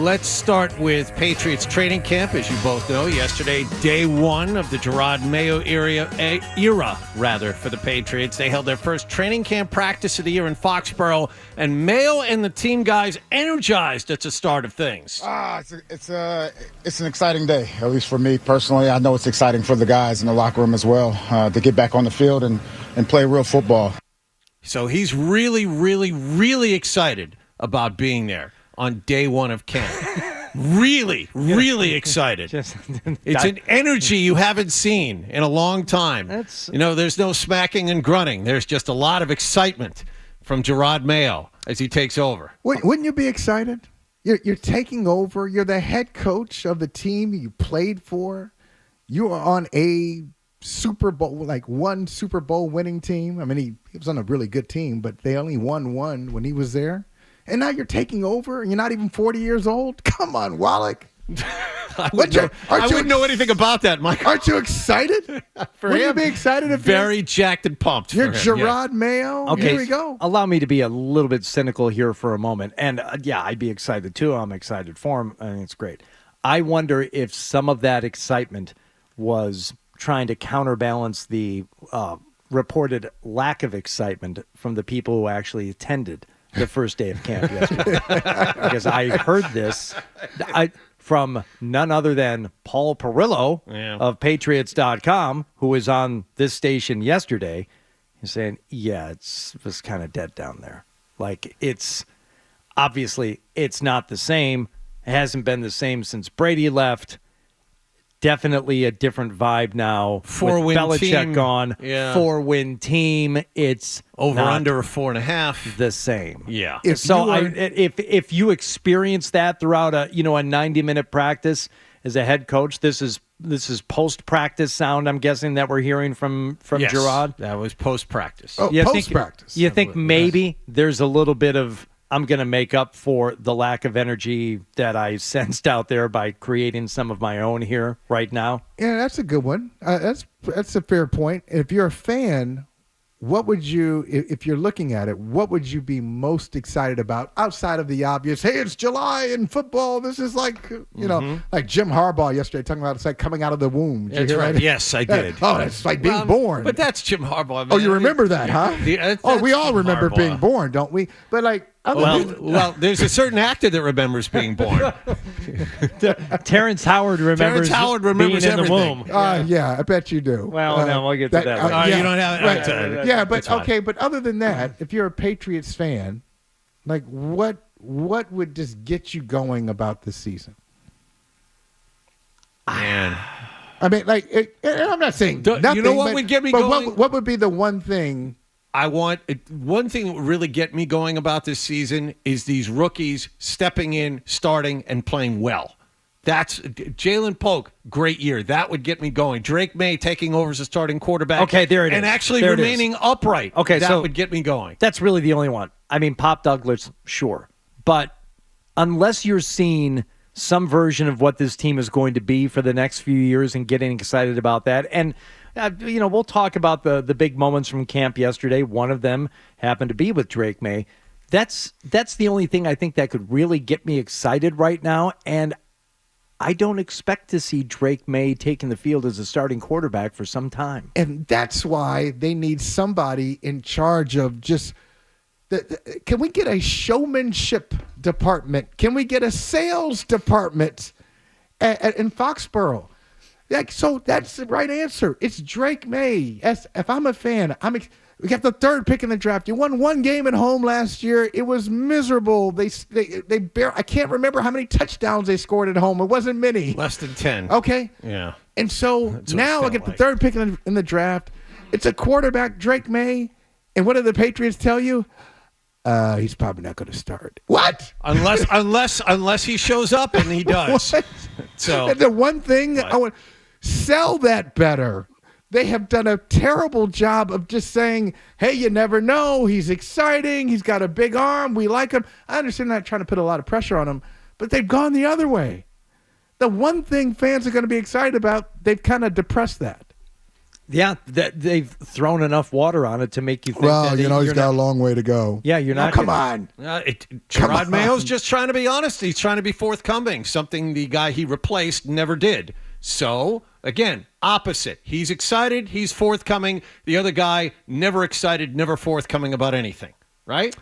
let's start with Patriots training camp. As you both know, yesterday, day one of the Maye era for the Patriots. They held their first training camp practice of the year in Foxborough, and Maye and the team guys energized at the start of things. It's an exciting day, at least for me personally. I know it's exciting for the guys in the locker room as well to get back on the field and play real football. So he's really, really, really excited about being there on day one of camp. Really, really excited. It's an energy you haven't seen in a long time. There's no smacking and grunting. There's just a lot of excitement from Maye as he takes over. Wouldn't you be excited? You're taking over. You're the head coach of the team you played for. You are on a Super Bowl, like one Super Bowl winning team. I mean, he was on a really good team, but they only won one when he was there. And now you're taking over, and you're not even 40 years old? Come on, Wallach. I wouldn't know anything about that, Mike. Aren't you excited? Wouldn't you be excited if very jacked and pumped? You're Judon Maye. Okay, here we go. Allow me to be a little bit cynical here for a moment. And, I'd be excited, too. I'm excited for him. I think it's great. I wonder if some of that excitement was trying to counterbalance the reported lack of excitement from the people who actually attended the first day of camp yesterday. Because I heard this from none other than Paul Perillo of Patriots.com, who was on this station yesterday. He's saying, it was kind of dead down there. Like, it's obviously it's not the same. It hasn't been the same since Brady left. Definitely a different vibe now. Four-win Belichick team gone. Yeah. 4-win team. It's over not under 4.5. the same. Yeah. If you experience that throughout a 90-minute practice as a head coach, this is post-practice sound. I'm guessing that we're hearing from Yes, Gerard. that was post-practice. Oh, post-practice. You think maybe there's a little bit of I'm going to make up for the lack of energy that I sensed out there by creating some of my own here right now? Yeah, that's a good one. That's a fair point. If you're a fan, what would you, if you're looking at it, what would you be most excited about outside of the obvious? Hey, it's July in football. This is like, like Jim Harbaugh yesterday talking about it's like coming out of the womb. Did That's you hear right. that? Yes, I did. It's like being born. But that's Jim Harbaugh. Man. Oh, you remember that, huh? We all Jim remember Harbaugh. being born, don't we? But like, well, there's a certain actor that remembers being born. Terrence Howard remembers being in everything. the womb. Yeah, I bet you do. Well, no, we'll get to that later. You don't have right. Yeah, but okay, but other than that, if you're a Patriots fan, like what would just get you going about this season? Man. I mean, like, and I'm not saying nothing. You know what would get me going? What would be the one thing? One thing that would really get me going about this season is these rookies stepping in, starting, and playing well. That's Jalen Polk, great year. That would get me going. Drake Maye taking over as a starting quarterback. Okay, there it is. And actually there remaining upright. Okay, that so would get me going. That's really the only one. I mean, Pop Douglas, sure. But unless you're seeing some version of what this team is going to be for the next few years and getting excited about that, and we'll talk about the big moments from camp yesterday. One of them happened to be with Drake Maye. That's the only thing I think that could really get me excited right now. And I don't expect to see Drake Maye taking the field as a starting quarterback for some time. And that's why they need somebody in charge of just can we get a showmanship department? Can we get a sales department in Foxborough? So that's the right answer. It's Drake Maye. If I'm a fan, we got the third pick in the draft. You won one game at home last year. It was miserable. They I can't remember how many touchdowns they scored at home. It wasn't many. Less than 10. Okay. Yeah. And so now I get the third pick in the draft. It's a quarterback, Drake Maye. And what do the Patriots tell you? He's probably not going to start. What? Unless he shows up, and he does. What? So and the one thing I want sell that better. They have done a terrible job of just saying, "Hey, you never know. He's exciting. He's got a big arm. We like him." I understand not trying to put a lot of pressure on him, but they've gone the other way. The one thing fans are going to be excited about, they've kind of depressed that. Yeah, that they've thrown enough water on it to make you think Well, that he's you're got a not, long way to go. Yeah, you're not. Come on. Gerard Mayo's just trying to be honest. He's trying to be forthcoming, something the guy he replaced never did. So, again, opposite. He's excited. He's forthcoming. The other guy, never excited, never forthcoming about anything. Right?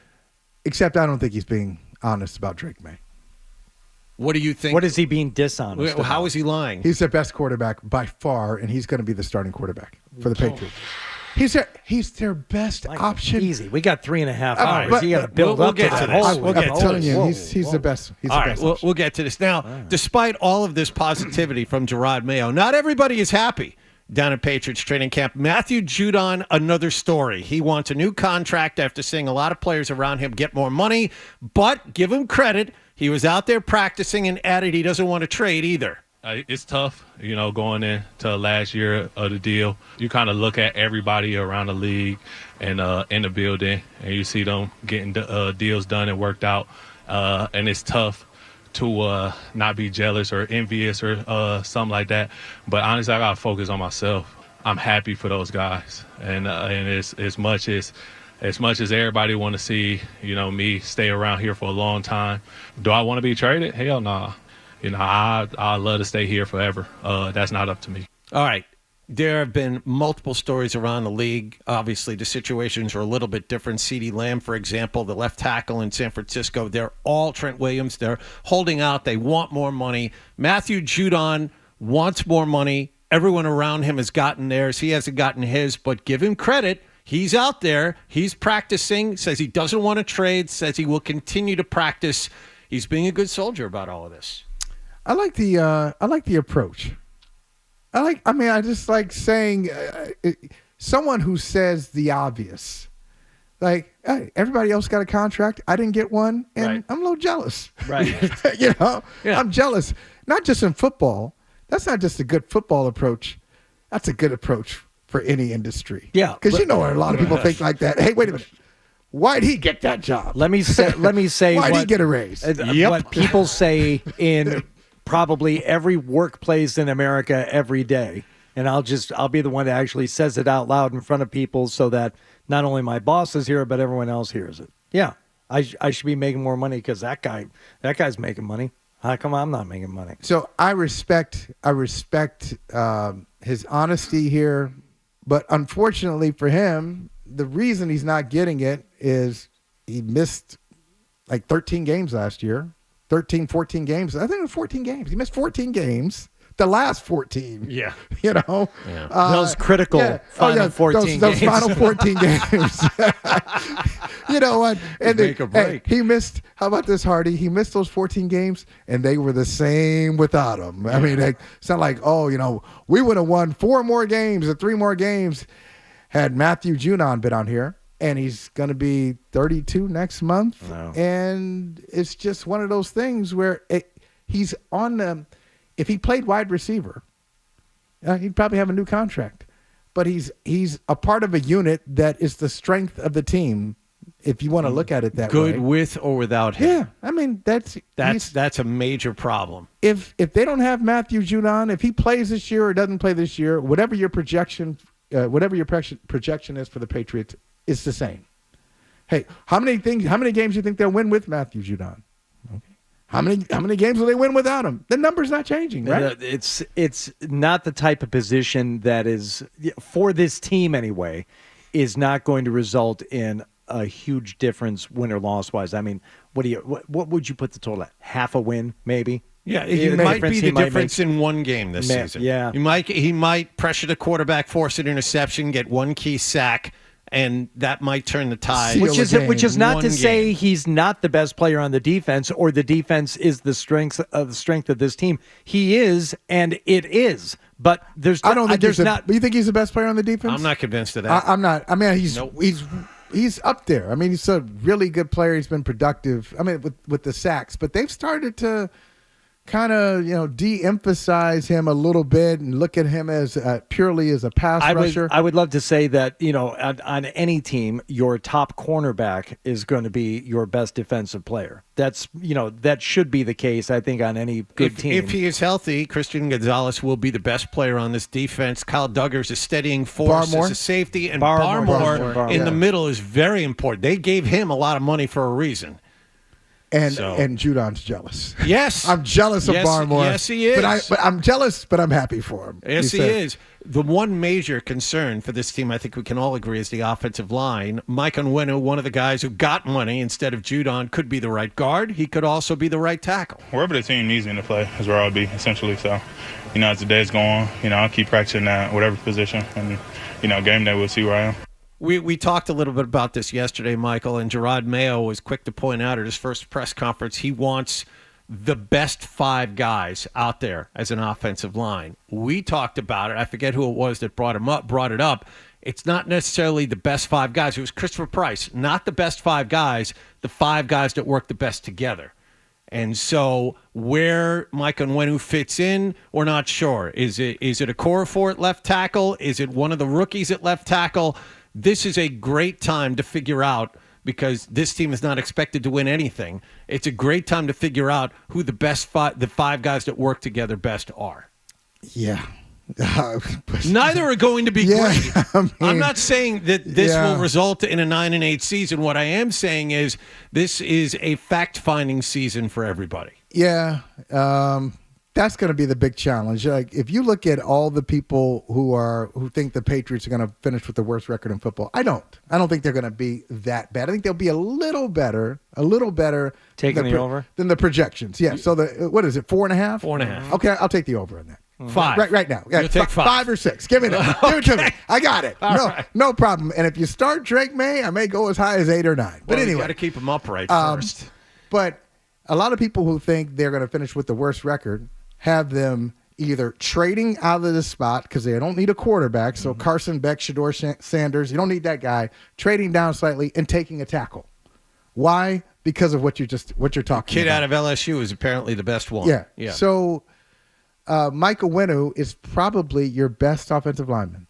Except I don't think he's being honest about Drake May. What do you think? What is he being dishonest about? How is he lying? He's the best quarterback by far, and he's going to be the starting quarterback for the Patriots. He's their best option. Easy. We got 3.5 All hours. right, you got to build we'll up get to to that. this. Holy We'll get I'm to telling this. you, he's the best. He's All the right, best. we'll option. get to this. Now, despite all of this positivity from Gerard Mayo, not everybody is happy down at Patriots training camp. Matthew Judon, another story. He wants a new contract after seeing a lot of players around him get more money, but give him credit. He was out there practicing and added he doesn't want to trade either. It's tough, going into last year of the deal. You kind of look at everybody around the league and in the building, and you see them getting deals done and worked out. And it's tough to not be jealous or envious or something like that. But honestly, I got to focus on myself. I'm happy for those guys. And it's as much as everybody want to see, me stay around here for a long time. Do I want to be traded? Hell no. I love to stay here forever. That's not up to me. All right. There have been multiple stories around the league. Obviously, the situations are a little bit different. CeeDee Lamb, for example, the left tackle in San Francisco, they're all Trent Williams. They're holding out. They want more money. Matthew Judon wants more money. Everyone around him has gotten theirs. He hasn't gotten his, but give him credit. He's out there. He's practicing, says he doesn't want to trade, says he will continue to practice. He's being a good soldier about all of this. I like the approach. I just like saying someone who says the obvious. Like, hey, everybody else got a contract. I didn't get one, and Right. I'm a little jealous. Right. Yeah. I'm jealous. Not just in football. That's not just a good football approach. That's a good approach for any industry. Yeah, Because a lot of people think like that. Hey, wait a minute. Why'd he get that job? Let me say Why'd he what, get a raise? what people say in probably every workplace in America every day. And I'll be the one that actually says it out loud in front of people so that not only my bosses hear it, but everyone else hears it. Yeah, I should be making more money because that guy's making money. How come I'm not making money? So I respect his honesty here, but unfortunately for him, the reason he's not getting it is he missed like 13 games last year. 14 games. I think it was 14 games. He missed 14 games. The last 14. Yeah. Those critical final 14 those games. final 14 games. You know what? And Make or break. he missed, how about this, Hardy? He missed those 14 games, and they were the same without him. I mean, it's not like, we would have won 4 more games or 3 more games had Matthew Judon been on here. And he's going to be 32 next month. Wow. And it's just one of those things where he's on the – if he played wide receiver, he'd probably have a new contract. But he's a part of a unit that is the strength of the team, if you want to look at it that way. Good with or without him. Yeah, I mean, that's a major problem. If they don't have Matthew Judon, if he plays this year or doesn't play this year, whatever your projection is for the Patriots – it's the same. Hey, how many games do you think they'll win with Matthew Judon? Okay. How many games will they win without him? The number's not changing, right? It's not the type of position that is, for this team anyway, is not going to result in a huge difference win or loss wise. I mean, what would you put the total at? Half a win, maybe? Yeah, it might be the difference in one game this season. Yeah. He might pressure the quarterback, force an interception, get one key sack, and that might turn the tide. Seal Which is not One to say game. he's not the best player on the defense or the defense is the strength of this team. He is, and it is. But I don't think there's not. You think he's the best player on the defense? I'm not convinced of that. I'm not. I mean, Nope. he's up there. I mean, he's a really good player. He's been productive. I mean, with the sacks, but they've started to kind of de-emphasize him a little bit and look at him as purely as a pass rusher? I would love to say that on any team, your top cornerback is going to be your best defensive player. That's that should be the case. I think on any good team. If he is healthy, Christian Gonzalez will be the best player on this defense. Kyle Duggar's a steadying force Barmore? as a safety, and Barmore. Barmore in the middle is very important. They gave him a lot of money for a reason. And Judon's jealous. Yes, I'm jealous of Barmore. Yes, he is. But I'm jealous, but I'm happy for him. Yes, he is. The one major concern for this team, I think we can all agree, is the offensive line. Mike Onwenu, one of the guys who got money instead of Judon, could be the right guard. He could also be the right tackle. Wherever the team needs me to play is where I'll be, essentially. So, as the days go on, I'll keep practicing at whatever position. And, game day, we'll see where I am. We talked a little bit about this yesterday, Michael, and Gerard Mayo was quick to point out at his first press conference he wants the best 5 guys out there as an offensive line. We talked about it. I forget who it was that brought it up. It's not necessarily the best 5 guys. It was Christopher Price. Not the best 5 guys, the 5 guys that work the best together. And so where Mike Onwenu fits in, we're not sure. Is it a core for at left tackle? Is it one of the rookies at left tackle? This is a great time to figure out, because this team is not expected to win anything. It's a great time to figure out who the 5 guys that work together best are. Yeah. Neither are going to be great. I'm not saying that this will Yeah. result in a 9-8 season. What I am saying is this is a fact-finding season for everybody. Yeah. That's going to be the big challenge. Like, if you look at all the people who think the Patriots are going to finish with the worst record in football, I don't think they're going to be that bad. I think they'll be a little better Taking the over than the projections. Yeah. So what is it? 4.5? 4.5. Okay, I'll take the over on that. 5. Right now. Yeah, You'll take 5. 5 or 6. Give me that. Give it to me. I got it. No problem. And if you start Drake Maye, I may go as high as 8 or 9. But Well, anyway, you got to keep them upright first. But a lot of people who think they're going to finish with the worst record have them either trading out of the spot because they don't need a quarterback. So Carson Beck, Shador Sanders, you don't need that guy. Trading down slightly and taking a tackle. Why? Because of what you're talking Kid about. out of LSU is apparently the best one. Yeah. So Mike Onwenu is probably your best offensive lineman.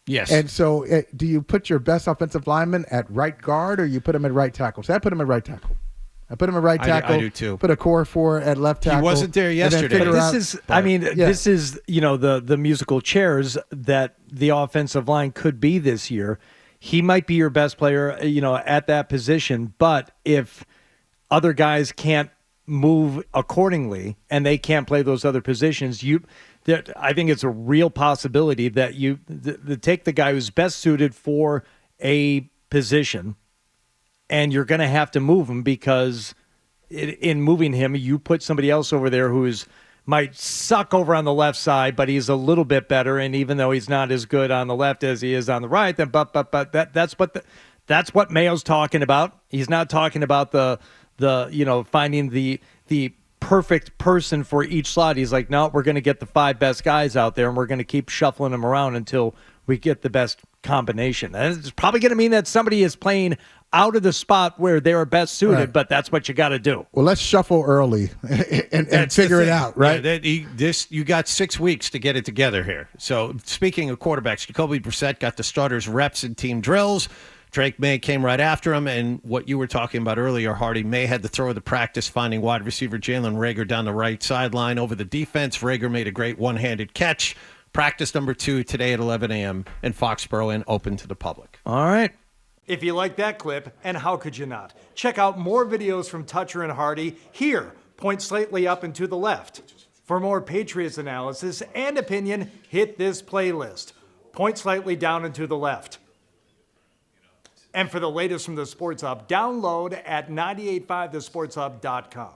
Yes. And so do you put your best offensive lineman at right guard or you put him at right tackle? So I put him at right tackle. I put him at right tackle. I do too. Put a core 4 at left tackle. He wasn't there yesterday. This is the musical chairs that the offensive line could be this year. He might be your best player, at that position. But if other guys can't move accordingly and they can't play those other positions, I think it's a real possibility that you take the guy who's best suited for a position, and you're going to have to move him because in moving him, you put somebody else over there who might suck over on the left side, but he's a little bit better. And even though he's not as good on the left as he is on the right, then that's what Mayo's talking about. He's not talking about the finding the perfect person for each slot. He's like, no, we're going to get the 5 best guys out there, and we're going to keep shuffling them around until we get the best combination. And it's probably going to mean that somebody is playing out of the spot where they're best suited, right. But that's what you got to do. Well, let's shuffle early and figure it out, right? Yeah, you got 6 weeks to get it together here. So speaking of quarterbacks, Jacoby Brissett got the starters reps in team drills. Drake Maye came right after him, and what you were talking about earlier, Hardy, Maye had the throw of the practice, finding wide receiver Jalen Reagor down the right sideline over the defense. Reagor made a great one-handed catch. Practice number 2 today at 11 a.m. in Foxborough and open to the public. All right. If you like that clip, and how could you not? Check out more videos from Toucher and Hardy here. Point slightly up and to the left. For more Patriots analysis and opinion, hit this playlist. Point slightly down and to the left. And for the latest from the Sports Hub, download at 985thesportshub.com.